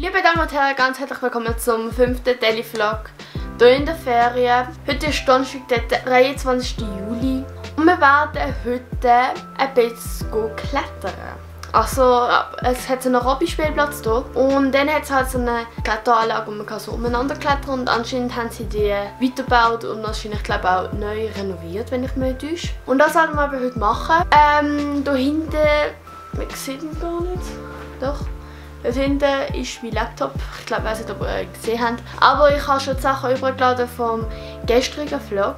Liebe Damen und Herren, ganz herzlich willkommen zum 5. Daily Vlog hier in der Ferien. Heute ist Donnerstag, der 23. Juli und wir werden heute ein bisschen klettern. Also, es hat so einen Robby-Spielplatz hier und dann hat es halt so eine Kletteranlage, wo man so umeinander klettern und anscheinend haben sie die weitergebaut und wahrscheinlich, glaube ich, auch neu renoviert, wenn ich mich nicht täusche. Und das werden wir aber heute machen. Hier hinten, man sieht ihn gar nicht, doch. Dort hinten ist mein Laptop. Ich glaube, ich weiß nicht, ob ihr ihn gesehen habt. Aber ich habe schon die Sachen übergeladen vom gestrigen Vlog.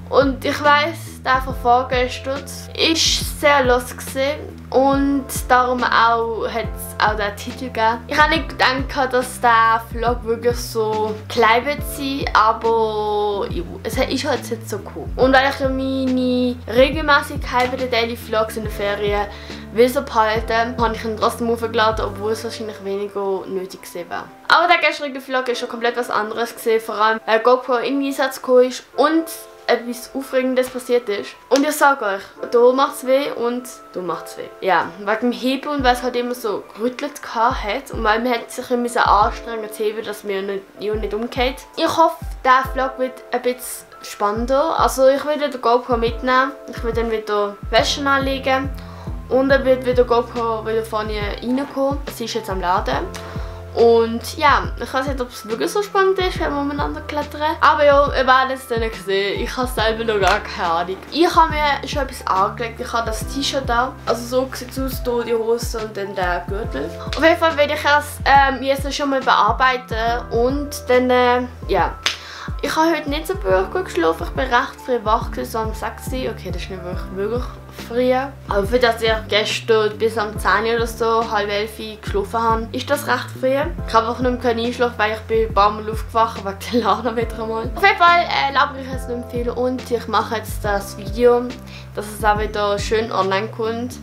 Und ich weiss, der von vorgestern ist sehr los gewesen. Und darum auch hat es auch den Titel gegeben. Ich habe nicht gedacht, dass der Vlog wirklich so klein wird sein, aber es ist halt nicht so cool. Und weil ich meine Regelmäßigkeit bei den Daily Vlogs in den Ferien will so behalten, habe ich ihn trotzdem aufgeladen, obwohl es wahrscheinlich weniger nötig gewesen wäre. Aber der gestrige Vlog ist schon komplett was anderes gewesen, vor allem weil GoPro in Einsatz gekommen ist und etwas Aufregendes passiert ist. Und ich sage euch, hier macht es weh und hier macht es weh. Ja, wegen dem Heben und weil es halt immer so gerüttelt hat und weil man sich ein bisschen anstrengen zu heben, dass mir nicht umgeht. Ich hoffe, der Vlog wird ein bisschen spannender. Also ich will den GoPro mitnehmen, ich will dann wieder Wäsche anlegen und dann wird wieder GoPro wieder vorne reinkommen. Sie ist jetzt am Laden. Und ja, ich weiß nicht, ob es wirklich so spannend ist, wenn wir umeinander klettern. Aber ja, ihr werdet es dann sehen. Ich habe selber noch gar keine Ahnung. Ich habe mir schon etwas angelegt. Ich habe das T-Shirt da. Also so sieht es aus, hier die Hose und dann der Gürtel. Auf jeden Fall werde ich das jetzt schon mal bearbeiten. Und dann, ja. Ich habe heute nicht so gut geschlafen. Ich bin recht früh wach, so um 6 Uhr. Okay, das ist nicht wirklich früh. Aber für das ich gestern bis um 10 Uhr oder so, halb 11 Uhr geschlafen habe, ist das recht früh. Ich habe auch nicht mehr einschlafen, weil ich bin ein paar Mal aufgewacht wegen der Lana wieder einmal. Auf jeden Fall labere ich jetzt nicht viel und ich mache jetzt das Video, dass es auch wieder schön online kommt.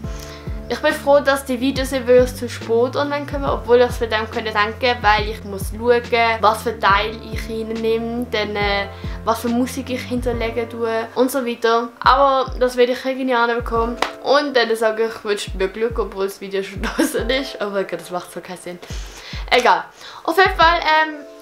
Ich bin froh, dass die Videos zu spät online kommen, obwohl ich es für dem denken konnte, weil ich muss schauen, was für Teile ich reinnehme, dann was für Musik ich hinterlegen tue und so weiter. Aber das werde ich irgendwie anbekommen. Und dann sage ich wünsche mir Glück, obwohl das Video schon draußen ist. Aber das macht so keinen Sinn. Egal. Auf jeden Fall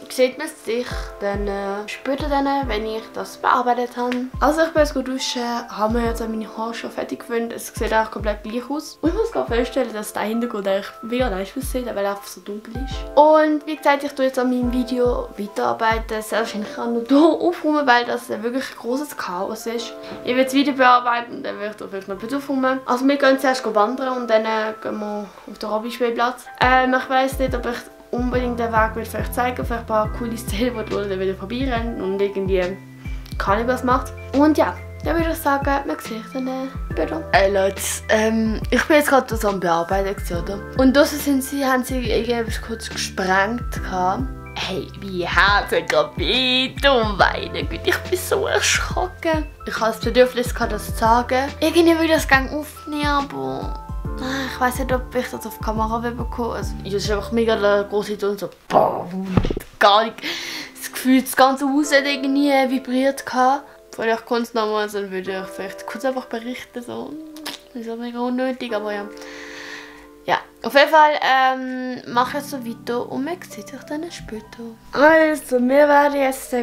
sieht man sich dann später, wenn ich das bearbeitet habe. Also ich bin jetzt gut duschen, habe mir jetzt meine Haare schon fertig gefunden. Es sieht auch komplett gleich aus. Und ich muss gerade feststellen, dass der Hintergrund eigentlich mega nice aussieht, weil er einfach so dunkel ist. Und wie gesagt, ich tue jetzt an meinem Video weiterarbeiten. Sehr wahrscheinlich auch noch hier aufräumen, weil das wirklich ein grosses Chaos ist. Ich will das Video bearbeiten und dann werde ich da vielleicht noch ein bisschen aufräumen. Also wir gehen zuerst wandern und dann gehen wir auf den Robby-Spielplatz. Ich weiss nicht, ob ich unbedingt den Weg will vielleicht zeigen, vielleicht ein paar coole Szenen, wo die Leute wieder vorbeirennen und irgendwie keine was macht. Und ja, dann würde ich sagen, man sieht dann später. Leute, ich bin jetzt gerade so am Bearbeiten, oder? Und draussen haben sie irgendwie kurz gesprengt. Hey, wie hat er gebeten? Oh meine Güte, ich bin so erschrocken. Ich habe das Bedürfnis, das zu sagen. Irgendwie will ich das gerne aufnehmen, aber ich weiß nicht, ob ich das auf die Kamera bekomme. Also, es ist einfach mega der große Ton, so BAM! Gar nicht. Das Gefühl, das ganze Haus hat irgendwie vibriert. Vielleicht kommt es nochmal, dann würde ich vielleicht kurz einfach berichten. So. Das ist auch mega unnötig, aber ja. Ja, auf jeden Fall mache ich jetzt so weiter und man sieht sich dann später. Also, wir werden jetzt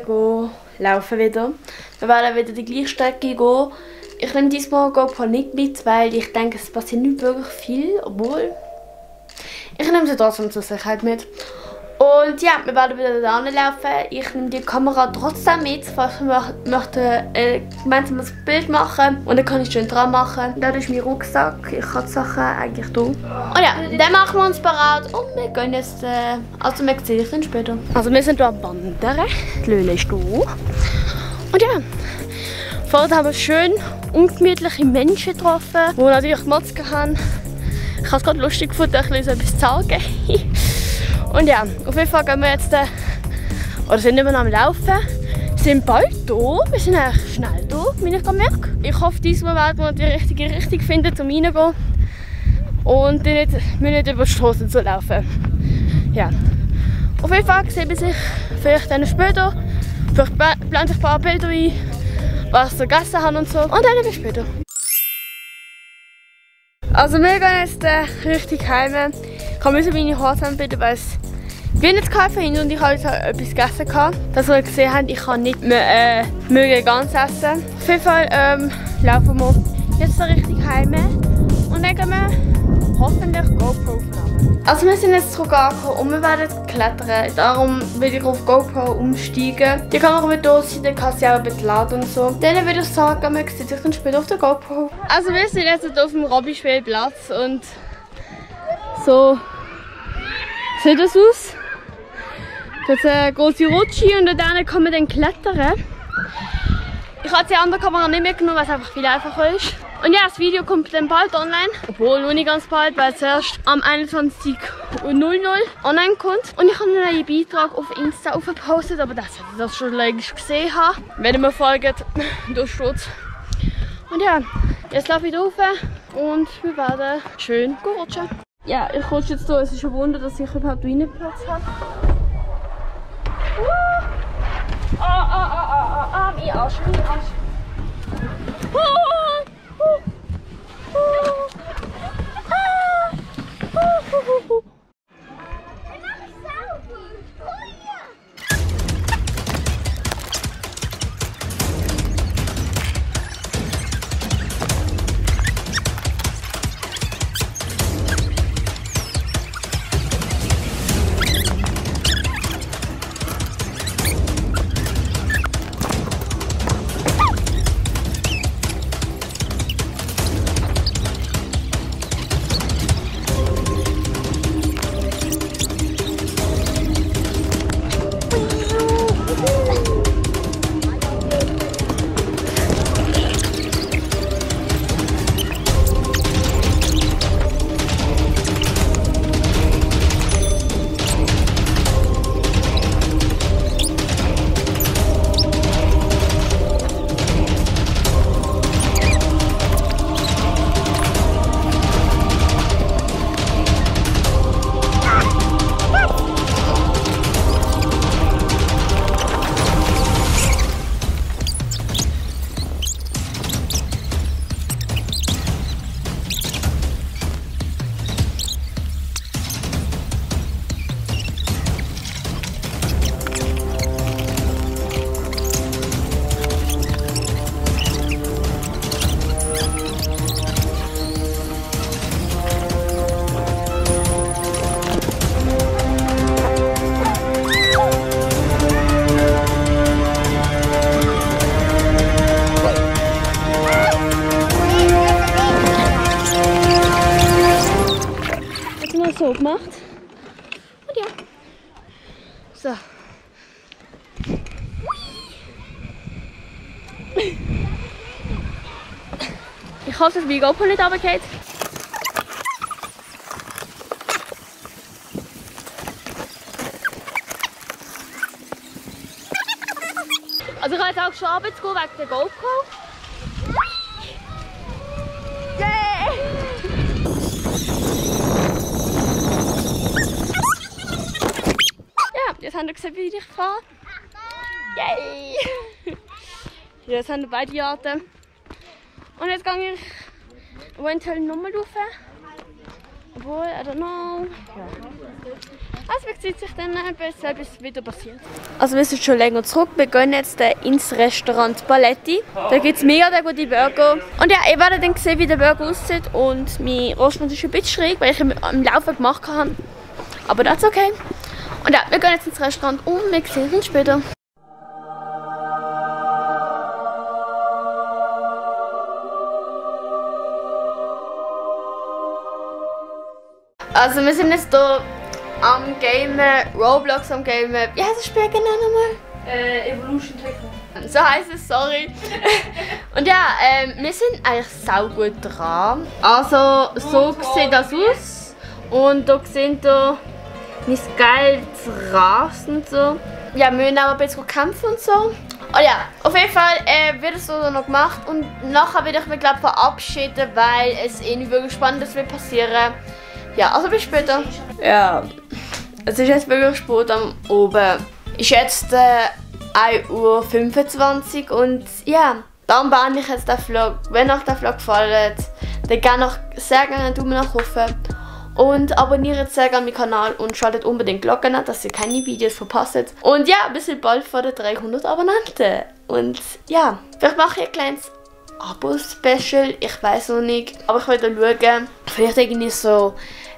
laufen wieder. Wir werden wieder die gleiche Strecke gehen. Ich nehme diesmal GoPro nicht mit, weil ich denke, es passiert nicht wirklich viel, obwohl ich nehme sie trotzdem zur Sicherheit mit. Und ja, wir werden wieder da laufen. Ich nehme die Kamera trotzdem mit, falls wir möchten gemeinsam ein Bild machen. Und dann kann ich schön dran machen. Das ist mein Rucksack. Ich habe die Sachen eigentlich da. Und ja, dann machen wir uns bereit und wir gehen jetzt, also wir sehen uns dann später. Also wir sind hier am Wandern. Die Löhle ist hier. Und ja. Vorher haben wir schön ungemütliche Menschen getroffen, die natürlich Maske haben. Ich habe es gerade lustig gefunden, ein bisschen etwas zu sagen. Und ja, auf jeden Fall gehen wir jetzt, oder sind immer noch am Laufen, sind bald da. Wir sind eigentlich schnell da, wie ich gerade merke. Ich hoffe, diesmal werden wir die richtige Richtung finden, um reingehen. Und nicht über die Straße zu laufen. Ja. Auf jeden Fall sehen wir sich vielleicht dann später. Vielleicht blende ich ein paar Bilder ein, was wir gegessen haben und so. Und dann bis später. Also wir gehen jetzt richtig heim. Ich muss meine Haare zusammenbinden, weil es Ich bin jetzt Kaffee und ich habe jetzt etwas gegessen. Dass ihr gesehen habt, ich kann nicht mehr mögen ganz essen. Auf jeden Fall laufen wir jetzt so richtig heim und dann gehen wir hoffentlich GoPro-Aufnahmen. Also wir sind jetzt zurück angekommen und wir werden klettern. Darum will ich auf GoPro umsteigen. Die Kamera wird da sein, dann kann sie auch ein bisschen laden und so. Dann würde ich sagen, wir sehen sich dann später auf der GoPro. Also wir sind jetzt auf dem Robby-Spielplatz und so sieht das aus. Das ist eine große Rutsche und dann kann man dann klettern. Ich habe die andere Kamera nicht mitgenommen, weil es einfach viel einfacher ist. Und ja, das Video kommt dann bald online. Obwohl noch nicht ganz bald, weil es erst am 21.00 online kommt. Und ich habe einen neuen Beitrag auf Insta aufgepostet, aber das hätte ich das schon längst gesehen haben. Wenn ihr mir folgt, da steht's. Und ja, jetzt laufe ich rauf und wir werden schön rutschen. Ja, ich rutsche jetzt hier. Es ist ein Wunder, dass ich überhaupt Platz habe. Mein Arsch, mein Arsch. So gemacht. Und ja. So. Ich hoffe, dass mein GoPro nicht runtergeht. Also ich habe jetzt auch schon runter zu gehen wegen der GoPro. Yeah! Jetzt haben wir gesehen, wie ich fahre. Yay! Jetzt haben wir beide Arten. Und jetzt gehe ich eventuell nochmal rauf. Obwohl, I don't know. Ja. Also wie sieht sich dann besser, bis es wieder passiert. Also wir sind schon länger zurück. Wir gehen jetzt ins Restaurant Paletti. Da gibt es mega gute Burger. Und ja, ihr werdet dann sehen, wie der Burger aussieht. Und mein Rostmund ist ein bisschen schräg, weil ich ihn am Laufen gemacht habe. Aber das ist okay. Und ja, wir gehen jetzt ins Restaurant und wir sehen uns später. Also wir sind jetzt hier am Gamen, Roblox am Gamen. Wie heißt das Spiel genau nochmal? Evolution Techno. So heisst es, sorry. Und ja, wir sind eigentlich saugut dran. Also so sieht das aus. Und da seht ihr mein geiles Rasen und so. Ja, wir müssen auch ein bisschen kämpfen und so. Und ja, auf jeden Fall wird es so noch gemacht. Und nachher werde ich mich, glaube verabschieden, weil es nicht wirklich Spannendes wird passieren. Ja, also bis später. Ja, es ist jetzt wirklich spät am Oben. Ist jetzt 1:25 Uhr und ja, dann beende ich jetzt den Vlog. Wenn euch der Vlog gefallen hat, dann gerne noch sehr gerne einen Daumen nach oben. Und abonniert sehr gerne meinen Kanal und schaltet unbedingt die Glocke an, dass ihr keine Videos verpasst. Und ja, wir sind bald vor den 300 Abonnenten. Und ja, vielleicht mache ich ein kleines Abo-Special, ich weiß noch nicht. Aber ich werde schauen, vielleicht irgendwie so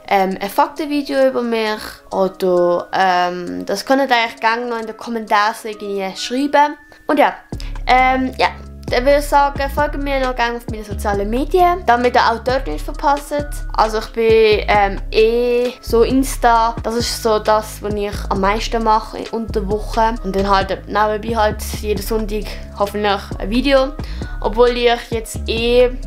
ein Faktenvideo über mich. Oder das könnt ihr eigentlich gerne noch in den Kommentaren schreiben. Und ja, dann würde ich sagen, folgt mir noch gerne auf meine sozialen Medien, damit ihr auch dort nicht verpasst. Also ich bin so Insta, das ist so das, was ich am meisten mache unter der Woche. Und dann halt nebenbei halt jeden Sonntag hoffentlich ein Video. Obwohl ich jetzt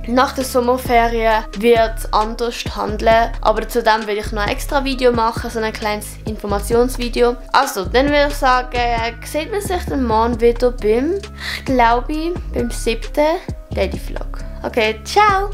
nach der Sommerferien wird anders handeln. Aber zudem will ich noch ein extra Video machen, so ein kleines Informationsvideo. Also, dann würde ich sagen, sieht man sich dann morgen wieder beim 7. Daily Vlog. Okay, ciao!